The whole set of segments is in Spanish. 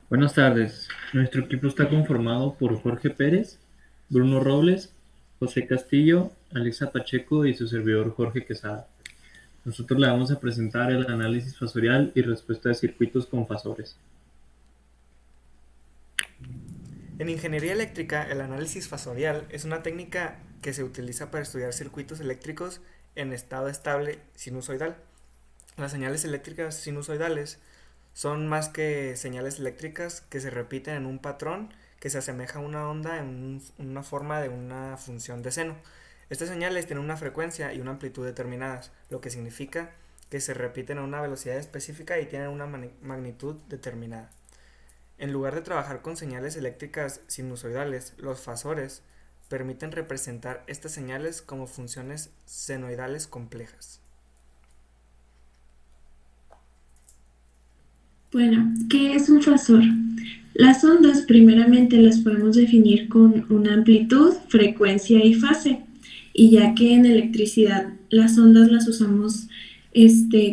Buenas tardes. Nuestro equipo está conformado por Jorge Pérez, Bruno Robles, José Castillo, Alexa Pacheco y su servidor Jorge Quesada. Nosotros le vamos a presentar el análisis fasorial y respuesta de circuitos con fasores. En ingeniería eléctrica, el análisis fasorial es una técnica que se utiliza para estudiar circuitos eléctricos en estado estable sinusoidal. Las señales eléctricas sinusoidales son más que señales eléctricas que se repiten en un patrón que se asemeja a una onda en una forma de una función de seno. Estas señales tienen una frecuencia y una amplitud determinadas, lo que significa que se repiten a una velocidad específica y tienen una magnitud determinada. En lugar de trabajar con señales eléctricas sinusoidales, los fasores permiten representar estas señales como funciones senoidales complejas. Bueno, ¿qué es un fasor? Las ondas primeramente las podemos definir con una amplitud, frecuencia y fase. Y ya que en electricidad las ondas las usamos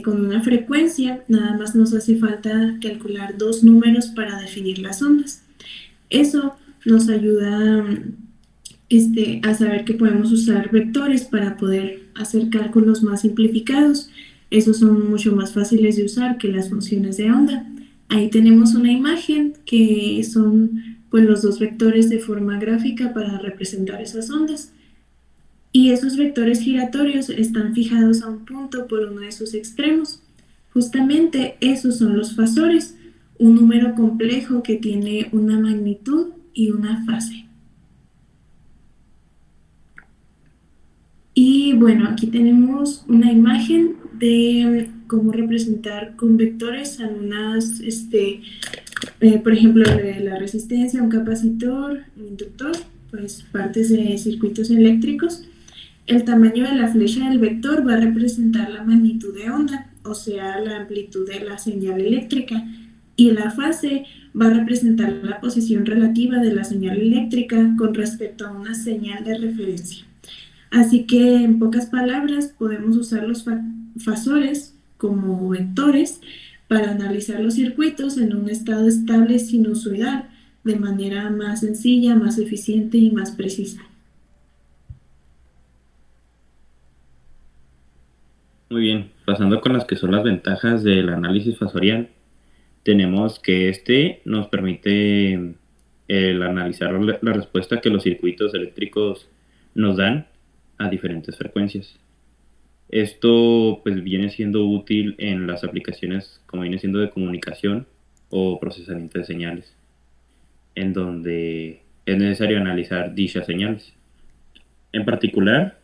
con una frecuencia, nada más nos hace falta calcular dos números para definir las ondas. Eso nos ayuda a saber que podemos usar vectores para poder hacer cálculos más simplificados. Esos son mucho más fáciles de usar que las funciones de onda. Ahí tenemos una imagen que son pues los dos vectores de forma gráfica para representar esas ondas. Y esos vectores giratorios están fijados a un punto por uno de sus extremos. Justamente esos son los fasores, un número complejo que tiene una magnitud y una fase. Y bueno, aquí tenemos una imagen de cómo representar con vectores algunas, por ejemplo, de la resistencia, un capacitor, un inductor, pues partes de circuitos eléctricos. El tamaño de la flecha del vector va a representar la magnitud de onda, o sea, la amplitud de la señal eléctrica, y la fase va a representar la posición relativa de la señal eléctrica con respecto a una señal de referencia. Así que, en pocas palabras, podemos usar los fasores como vectores para analizar los circuitos en un estado estable sinusoidal de manera más sencilla, más eficiente y más precisa. Muy bien, pasando con las que son las ventajas del análisis fasorial, tenemos que este nos permite el analizar la respuesta que los circuitos eléctricos nos dan a diferentes frecuencias. Esto pues viene siendo útil en las aplicaciones como viene siendo de comunicación o procesamiento de señales, en donde es necesario analizar dichas señales. En particular,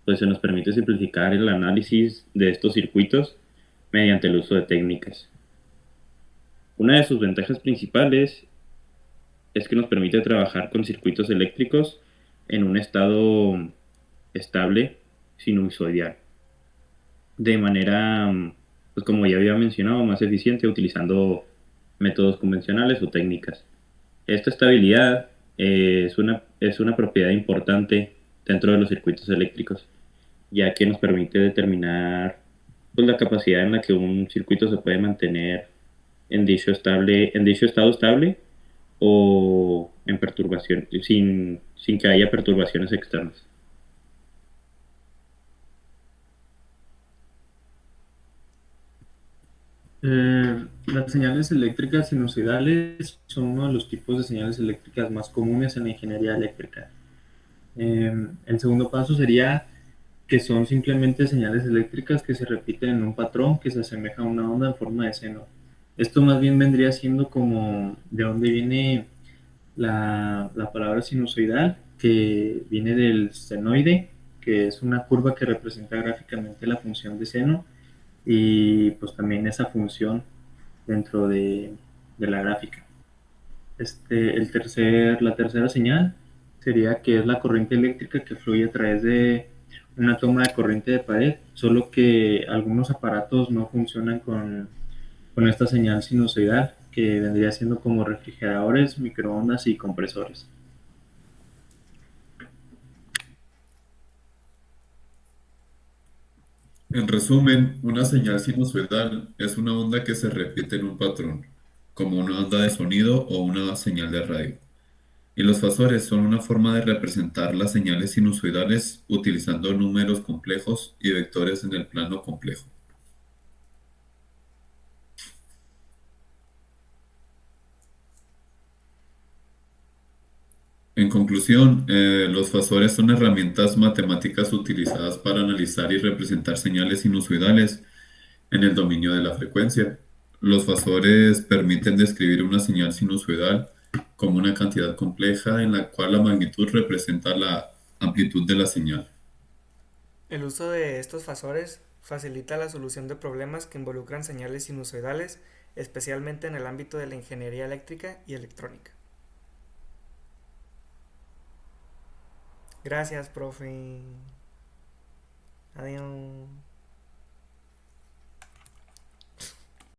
pues se nos permite simplificar el análisis de estos circuitos mediante el uso de técnicas. Una de sus ventajas principales es que nos permite trabajar con circuitos eléctricos en un estado estable sinusoidal, de manera, pues como ya había mencionado, más eficiente utilizando métodos convencionales o técnicas. Esta estabilidad es una propiedad importante dentro de los circuitos eléctricos, ya que nos permite determinar pues, la capacidad en la que un circuito se puede mantener en dicho estado estable o en perturbación, sin que haya perturbaciones externas. Las señales eléctricas sinusoidales son uno de los tipos de señales eléctricas más comunes en la ingeniería eléctrica. El segundo paso sería que son simplemente señales eléctricas que se repiten en un patrón que se asemeja a una onda en forma de seno. Esto más bien vendría siendo como de dónde viene la palabra sinusoidal, que viene del senoide, que es una curva que representa gráficamente la función de seno y pues también esa función dentro de la gráfica. La tercera señal sería que es la corriente eléctrica que fluye a través de una toma de corriente de pared, solo que algunos aparatos no funcionan con esta señal sinusoidal, que vendría siendo como refrigeradores, microondas y compresores. En resumen, una señal sinusoidal es una onda que se repite en un patrón, como una onda de sonido o una señal de radio. Y los fasores son una forma de representar las señales sinusoidales utilizando números complejos y vectores en el plano complejo. En conclusión, los fasores son herramientas matemáticas utilizadas para analizar y representar señales sinusoidales en el dominio de la frecuencia. Los fasores permiten describir una señal sinusoidal como una cantidad compleja en la cual la magnitud representa la amplitud de la señal. El uso de estos fasores facilita la solución de problemas que involucran señales sinusoidales, especialmente en el ámbito de la ingeniería eléctrica y electrónica. Gracias, profe. Adiós.